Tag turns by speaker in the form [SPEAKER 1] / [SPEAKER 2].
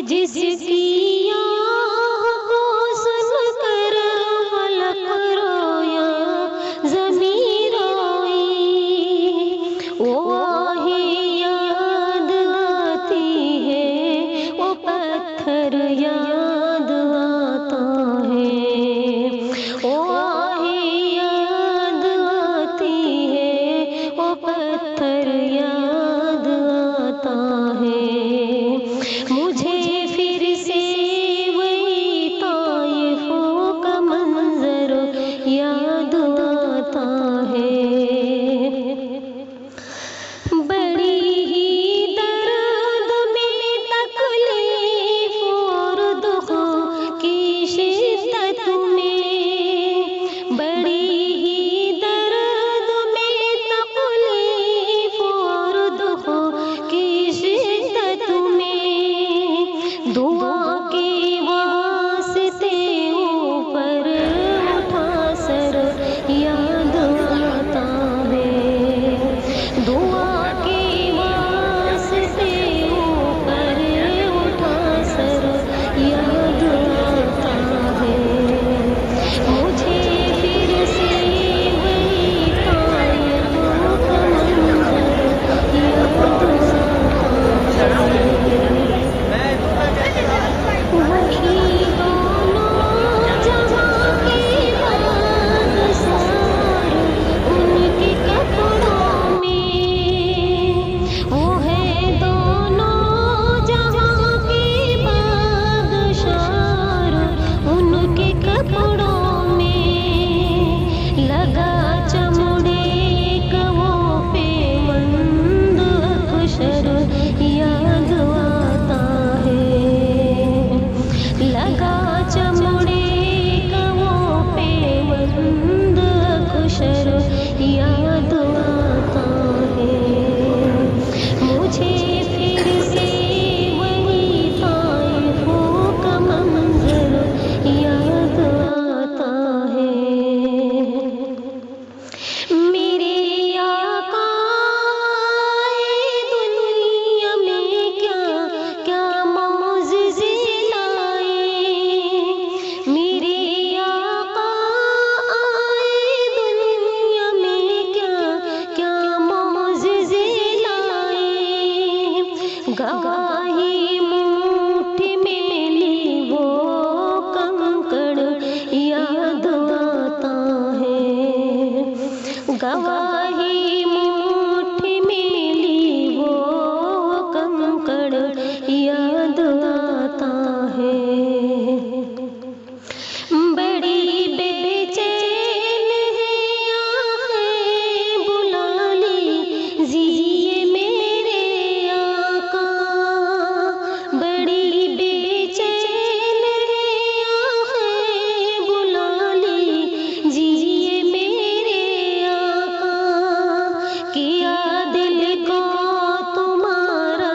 [SPEAKER 1] जिसकी आह को सुनकर फलक रोया, ज़मीं रोई। वो आहे याद आती है, वो पत्थर याद आता है। वो आहे याद आती है, वो पत्थर याद आता है। मुझे फिर से वही ताइफ़ों का मंज़र याद आता है। बड़ी ही दर्द में तकलीफ़ और दुख की शिद्दत में, बड़ी ही दर्द में तकलीफ़ और दुख की शिद्दत में, दुआ के वास्ते ऊपर उठा सर याद आता है। दुआ के वास्ते ऊपर उठा सर याद आता है। मुझे फिर से वही ताइफ़ों का मंज़र याद आता है। वही दोनों जहाँ के बादशाह उनके कपड़ों में, वो है दोनों जहाँ के बादशाह उनके कपड़ों में। लगा चमड़े का वो पेवंद अक्षर याद आता है। लगा चमड़े का वो पेवंद अक्षर याद आता है। मुझे फिर से वही ताइफ़ों का मंज़र याद आता है। मेरे आका आए दुनिया में क्या क्या मौज़िज़े लाए। मेरे आका आए दुनिया में क्या क्या मौज़िज़े लाए। गवाही मुट्ठी में मिली वो कंकड़ याद आता है। गवाही मुट्ठी में मिली वो कंकड़ याद आता है। बड़ी बेचैन है आँखें, बुला लीजिए मेरे आका। बड़ी बेचैन है आँखें, बुला लीजिए मेरे आका। किया दिल को तुम्हारा